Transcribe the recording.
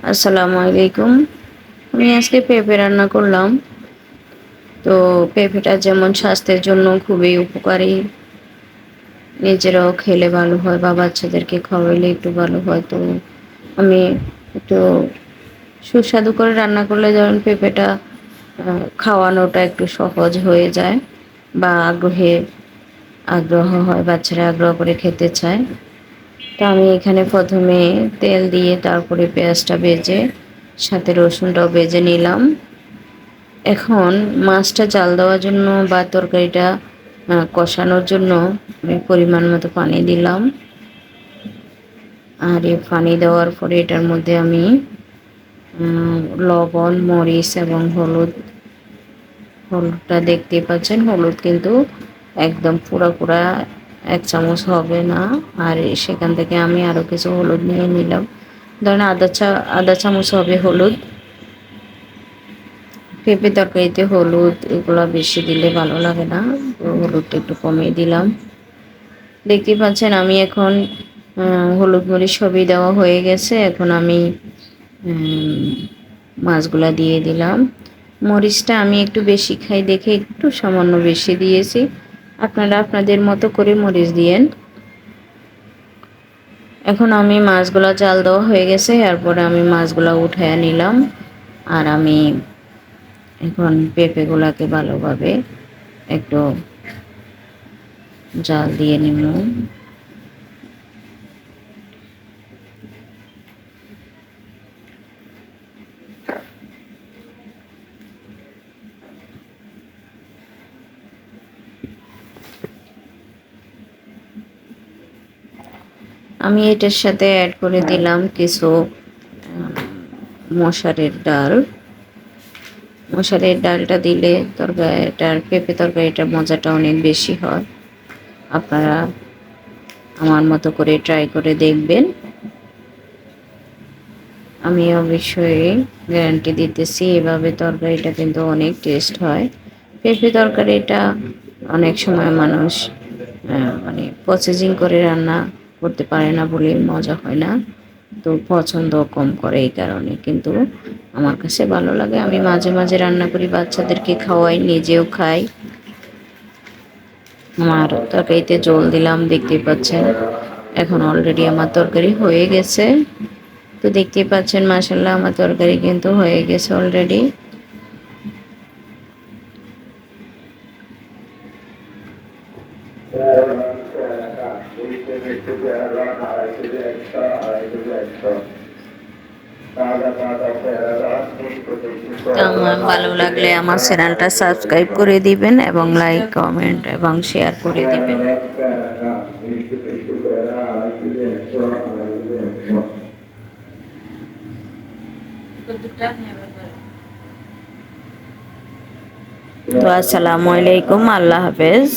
আসসালামু আলাইকুম। আমি আজকে পেঁপে রান্না করলাম। তো পেঁপেটা যেমন স্বাস্থ্যের জন্য খুবই উপকারী, নিজেরাও খেলে ভালো হয় বা বাচ্চাদেরকে খাওয়াইলে একটু ভালো হয়। তো আমি একটু সুস্বাদু করে রান্না করলে যেমন পেঁপেটা খাওয়ানোটা একটু সহজ হয়ে যায় বা আগ্রহ হয়, বাচ্চারা আগ্রহ করে খেতে চায়। তো আমি এখানে প্রথমে তেল দিয়ে তারপরে পেঁয়াজটা ভেজে সাথে রসুনটাও ভেজে নিলাম। এখন মাছটা জাল দেওয়ার জন্য বা তরকারিটা কষানোর জন্য আমি পরিমাণ মতো পানি দিলাম। আর এই পানি দেওয়ার পরে এটার মধ্যে আমি লবণ, মরিচ এবং হলুদটা দেখতেই পাচ্ছেন। হলুদ কিন্তু একদম পুরা 1 চামচ হবে না। আর সেখান থেকে আমি আরও কিছু হলুদ নিয়ে নিলাম, ধরেন আধা চামচ হবে হলুদ। পেঁপে তরকারিতে হলুদ এগুলো বেশি দিলে ভালো লাগে না, তো হলুদটা একটু কমিয়ে দিলাম। দেখতে পাচ্ছেন আমি এখন হলুদ মরিচ সবই দেওয়া হয়ে গেছে। এখন আমি মাছগুলা দিয়ে দিলাম। মরিচটা আমি একটু বেশি খাই দেখে একটু সামান্য বেশি দিয়েছি, আপনারা আপনাদের মতো করে মরিচ দিয়েন। এখন আমি মাছগুলা জাল দেওয়া হয়ে গেছে, এরপরে আমি মাছগুলা উঠায় নিলাম। আর আমি এখন পেঁপেগুলাকে ভালোভাবে একটু জাল দিয়ে নিব। আমি এটার সাথে অ্যাড করে দিলাম কিছু মশারের ডাল। মশারের ডালটা দিলে তরকারিটার পেঁপে তরকারিটার মজাটা অনেক বেশি হয়। আপনারা আমার মতো করে ট্রাই করে দেখবেন। আমি অবশ্যই গ্যারান্টি দিতেছি, এভাবে তরকারিটা কিন্তু অনেক টেস্ট হয়। পেঁপে তরকারিটা অনেক সময় মানুষ মানে প্রসেসিং করে রান্না করতে পারে না বলে মজা হয় না, তো পছন্দ কম করে এই কারণে। কিন্তু আমার কাছে ভালো লাগে, আমি মাঝে মাঝে রান্না করি, বাচ্চাদেরকে খাওয়াই, নিজেও খাই। আমার তরকারিতে জল দিলাম, দেখতেই পাচ্ছেন। এখন অলরেডি আমার তরকারি হয়ে গেছে। তো দেখতেই পাচ্ছেন মাশাআল্লাহ আমার তরকারি কিন্তু হয়ে গেছে অলরেডি। তো আমার ভালো লাগলে আমার চ্যানেলটা সাবস্ক্রাইব করে দিবেন এবং লাইক, কমেন্ট এবং শেয়ার করে দিবেন। তো আসসালামু আলাইকুম, আল্লাহ হাফেজ।